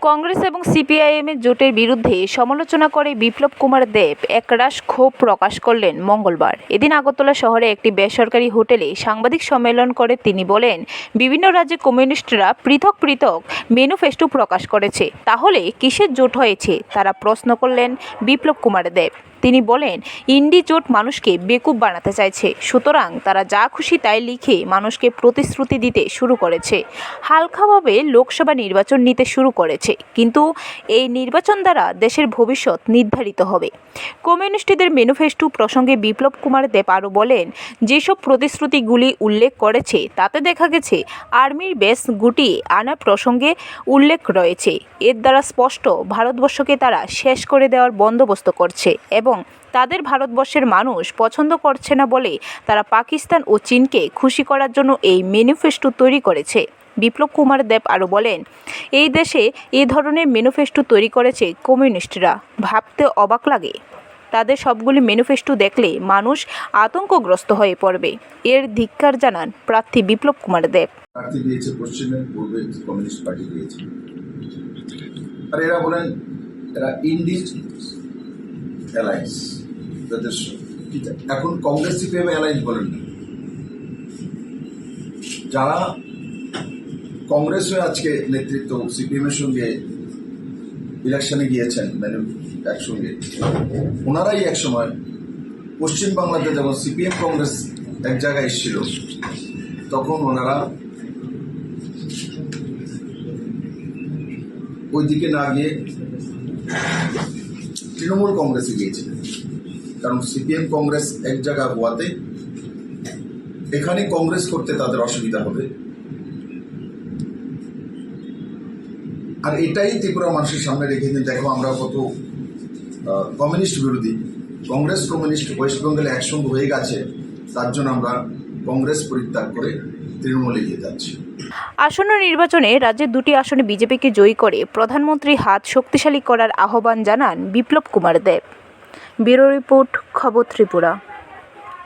কংগ্রেস এবং সিপিআইএমের জোটের বিরুদ্ধে সমালোচনা করে বিপ্লব কুমার দেব একরাশ ক্ষোভ প্রকাশ করলেন মঙ্গলবার। এদিন আগরতলা শহরে একটি বেসরকারি হোটেলে সাংবাদিক সম্মেলন করে তিনি বলেন, বিভিন্ন রাজ্যে কমিউনিস্টরা পৃথক পৃথক ম্যানিফেস্টো প্রকাশ করেছে, তাহলে কিসের জোট হয়েছে তারা প্রশ্ন করলেন বিপ্লব কুমার দেব। তিনি বলেন, ইন্ডি জোট মানুষকে বেকুব বানাতে চাইছে, সুতরাং তারা যা খুশি তাই লিখে মানুষকে প্রতিশ্রুতি দিতে শুরু করেছে, হালকাভাবে লোকসভা নির্বাচন নিতে শুরু করেছে, কিন্তু এই নির্বাচন দ্বারা দেশের ভবিষ্যৎ নির্ধারিত হবে। কমিউনিস্টদের ম্যানিফেস্টো প্রসঙ্গে বিপ্লব কুমার দেব আরও বলেন, যেসব প্রতিশ্রুতিগুলি উল্লেখ করেছে তাতে দেখা গেছে আর্মির বেস গুটিয়ে আনার প্রসঙ্গে উল্লেখ রয়েছে। এর দ্বারা স্পষ্ট ভারতবর্ষকে তারা শেষ করে দেওয়ার বন্দোবস্ত করছে এবং তাদের ভারতবর্ষের মানুষ পছন্দ করছে না বলে তারা পাকিস্তান ও চীনকে খুশি করার জন্য এই ম্যানিফেস্টো তৈরি করেছে। বিপ্লব কুমার দেব আরও বলেন, এই দেশে এই ধরনের ম্যানিফেস্টো তৈরি করেছে কমিউনিস্টরা, ভাবতে অবাক লাগে। তাদের সবগুলি ম্যানিফেস্টো দেখলে মানুষ আতঙ্কগ্রস্ত হয়ে পড়বে। এর ধিক্কার জানান প্রার্থী বিপ্লব কুমার দেব। প্রার্থী দিয়েছে পশ্চিমের পূর্বে কমিউনিস্ট পার্টি দিয়েছে, আর এরা বলেন এরা ইন্ডিজ অ্যালায়েন্স, এখন কংগ্রেস সিপিএম অ্যালায়েন্স বলেন না। যারা কংগ্রেস হয়ে আজকে নেতৃত্ব সিপিএম এর সঙ্গে ইলেকশনে গিয়েছেন, মানে একসঙ্গে, ওনারাই একসময় পশ্চিমবাংলাতে যেমন সিপিএম কংগ্রেস এক জায়গায় এসেছিল, তখন ওনারা ওই দিকে না গিয়ে তৃণমূল কংগ্রেসে গিয়েছিলেন, কারণ সিপিএম কংগ্রেস এক জায়গা হওয়াতে এখানে কংগ্রেস করতে তাদের অসুবিধা হবে। আর এটাই ত্রিপুরা মানুষের সামনে রেখে দিন, দেখো আমরা কত কমিউনিস্ট বিরোধী, কংগ্রেস কমিউনিস্ট ওয়েস্ট বেঙ্গলে একসঙ্গে হয়ে গেছে, তার জন্য আমরা কংগ্রেস পরিত্যাগ করে তৃণমূলে গিয়ে যাচ্ছি। আসন্ন নির্বাচনে রাজ্যের দুটি আসনে বিজেপিকে জয়ী করে প্রধানমন্ত্রীর হাত শক্তিশালী করার আহ্বান জানান বিপ্লব কুমার দেব। ব্যুরো রিপোর্ট, খবর ত্রিপুরা।